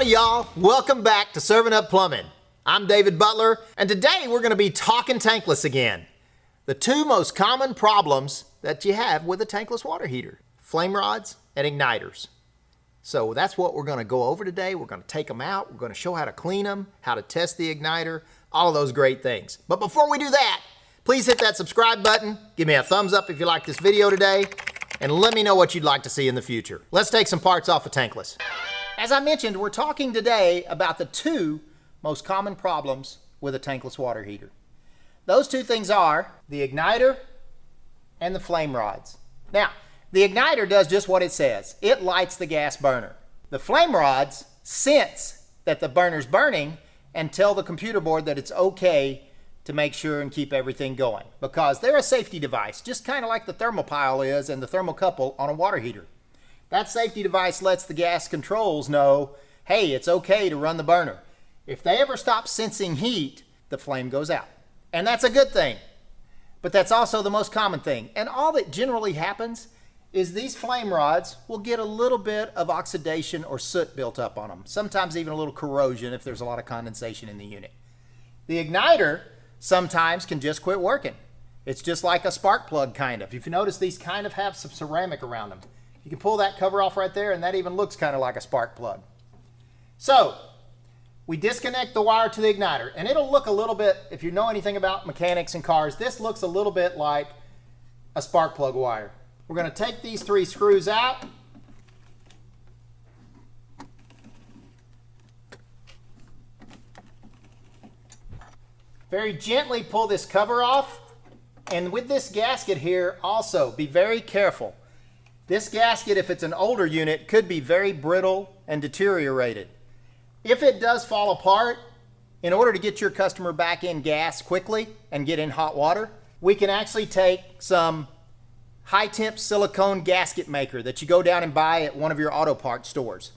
Howdy y'all, welcome back to Serving Up Plumbing. I'm David Butler, and today we're going to be talking tankless again. The two most common problems that you have with a tankless water heater: flame rods and igniters. So that's what we're going to go over today. We're going to take them out, we're going to show how to clean them, how to test the igniter, all of those great things. But before we do that, please hit that subscribe button, give me a thumbs up if you like this video today, and let me know what you'd like to see in the future. Let's take some parts off of tankless. As I mentioned, we're talking today about the two most common problems with a tankless water heater. Those two things are the igniter and the flame rods. Now, the igniter does just what it says. It lights the gas burner. The flame rods sense that the burner's burning and tell the computer board that it's okay to make sure and keep everything going, because they're a safety device, just kind of like the thermopile is and the thermocouple on a water heater. That safety device lets the gas controls know, hey, it's okay to run the burner. If they ever stop sensing heat, the flame goes out. And that's a good thing. But that's also the most common thing. And all that generally happens is these flame rods will get a little bit of oxidation or soot built up on them. Sometimes even a little corrosion if there's a lot of condensation in the unit. The igniter sometimes can just quit working. It's just like a spark plug kind of. If you notice, these kind of have some ceramic around them. You can pull that cover off right there, and that even looks kind of like a spark plug. So we disconnect the wire to the igniter, and it'll look a little bit, if you know anything about mechanics and cars, this looks a little bit like a spark plug wire. We're going to take these three screws out. Very gently pull this cover off, and with this gasket here also, be very careful. This gasket, if it's an older unit, could be very brittle and deteriorated. If it does fall apart, in order to get your customer back in gas quickly and get in hot water, we can actually take some high-temp silicone gasket maker that you go down and buy at one of your auto parts stores,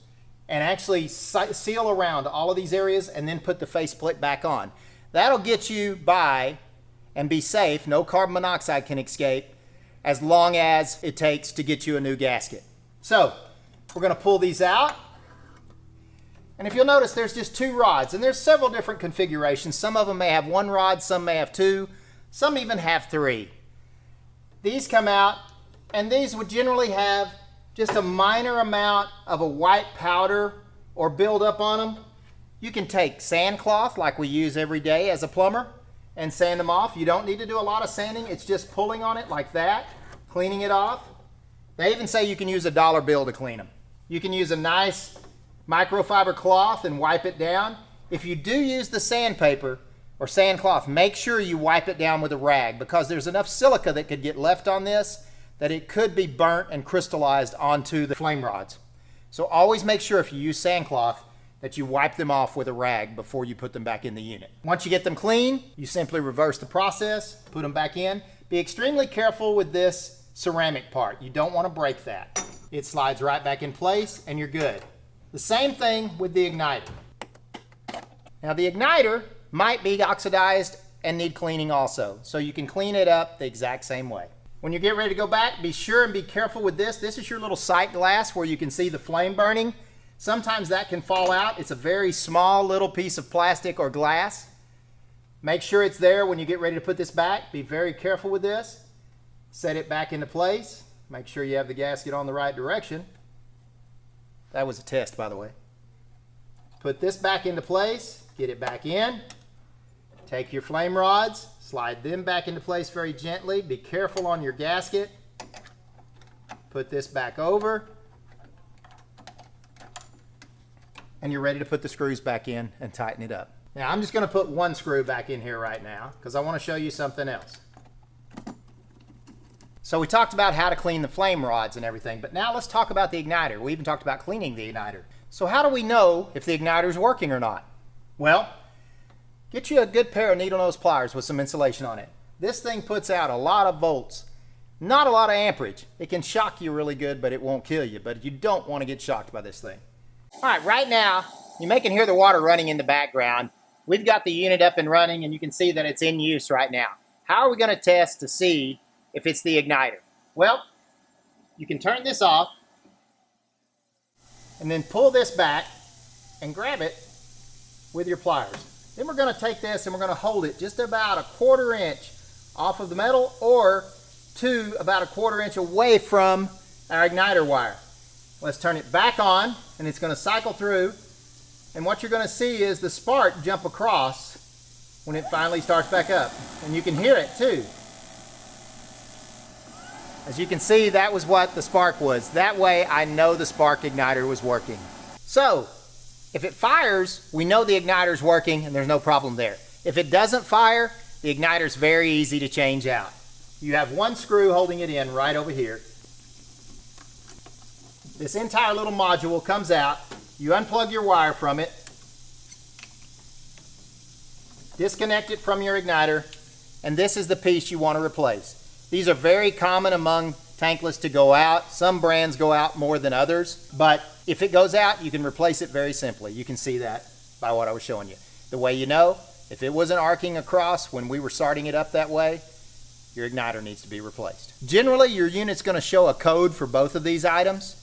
and actually seal around all of these areas and then put the faceplate back on. That'll get you by and be safe. No carbon monoxide can escape, as long as it takes to get you a new gasket. So we're going to pull these out. And if you'll notice, there's just two rods, and there's several different configurations. Some of them may have one rod, some may have two, some even have three. These come out, and these would generally have just a minor amount of a white powder or build up on them. You can take sand cloth like we use every day as a plumber and sand them off. You don't need to do a lot of sanding. It's just pulling on it like that, cleaning it off. They even say you can use a dollar bill to clean them. You can use a nice microfiber cloth and wipe it down. If you do use the sandpaper or sand cloth, make sure you wipe it down with a rag, because there's enough silica that could get left on this that it could be burnt and crystallized onto the flame rods. So always make sure if you use sand cloth that you wipe them off with a rag before you put them back in the unit. Once you get them clean, you simply reverse the process, put them back in. Be extremely careful with this ceramic part. You don't want to break that. It slides right back in place and you're good. The same thing with the igniter. Now the igniter might be oxidized and need cleaning also, so you can clean it up the exact same way. When you get ready to go back, be sure and be careful with this. This is your little sight glass where you can see the flame burning. Sometimes that can fall out. It's a very small little piece of plastic or glass. Make sure it's there when you get ready to put this back. Be very careful with this. Set it back into place. Make sure you have the gasket on the right direction. That was a test, by the way. Put this back into place. Get it back in. Take your flame rods. Slide them back into place very gently. Be careful on your gasket. Put this back over. And you're ready to put the screws back in and tighten it up. Now I'm just going to put one screw back in here right now because I want to show you something else. So we talked about how to clean the flame rods and everything, but now let's talk about the igniter. We even talked about cleaning the igniter. So how do we know if the igniter is working or not? Well, get you a good pair of needle nose pliers with some insulation on it. This thing puts out a lot of volts, not a lot of amperage. It can shock you really good, but it won't kill you. But you don't want to get shocked by this thing. All right, right now, you may can hear the water running in the background. We've got the unit up and running, and you can see that it's in use right now. How are we going to test to see if it's the igniter? Well, you can turn this off and then pull this back and grab it with your pliers. Then we're going to take this and we're going to hold it just about a 1/4 inch off of the metal, or to about a 1/4 inch away from our igniter wire. Let's turn it back on, and it's going to cycle through, and what you're going to see is the spark jump across when it finally starts back up, and you can hear it too. As you can see, that was what the spark was. That way I know the spark igniter was working. So if it fires, we know the igniter is working and there's no problem there. If it doesn't fire, the igniter is very easy to change out. You have one screw holding it in right over here. This entire little module comes out. You unplug your wire from it, disconnect it from your igniter, and this is the piece you want to replace. These are very common among tankless to go out. Some brands go out more than others, but if it goes out, you can replace it very simply. You can see that by what I was showing you. The way you know, if it wasn't arcing across when we were starting it up that way, your igniter needs to be replaced. Generally, your unit's going to show a code for both of these items.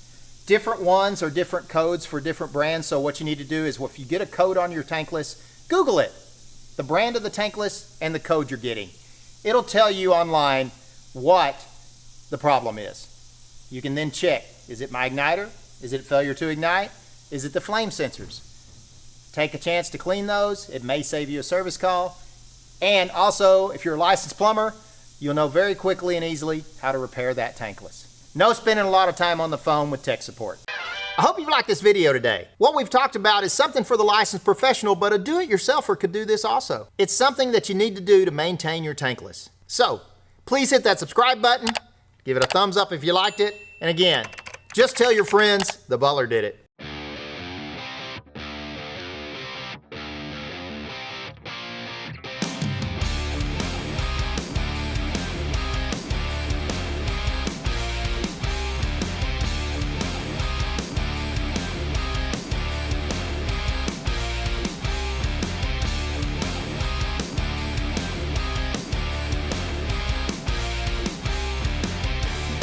Different ones are different codes for different brands, so what you need to do is, if you get a code on your tankless, Google it. The brand of the tankless and the code you're getting. It'll tell you online what the problem is. You can then check, is it my igniter? Is it failure to ignite? Is it the flame sensors? Take a chance to clean those. It may save you a service call. And also, if you're a licensed plumber, you'll know very quickly and easily how to repair that tankless. No spending a lot of time on the phone with tech support. I hope you've liked this video today. What we've talked about is something for the licensed professional, but a do-it-yourselfer could do this also. It's something that you need to do to maintain your tankless. So, please hit that subscribe button, give it a thumbs up if you liked it, and again, just tell your friends the Butler did it.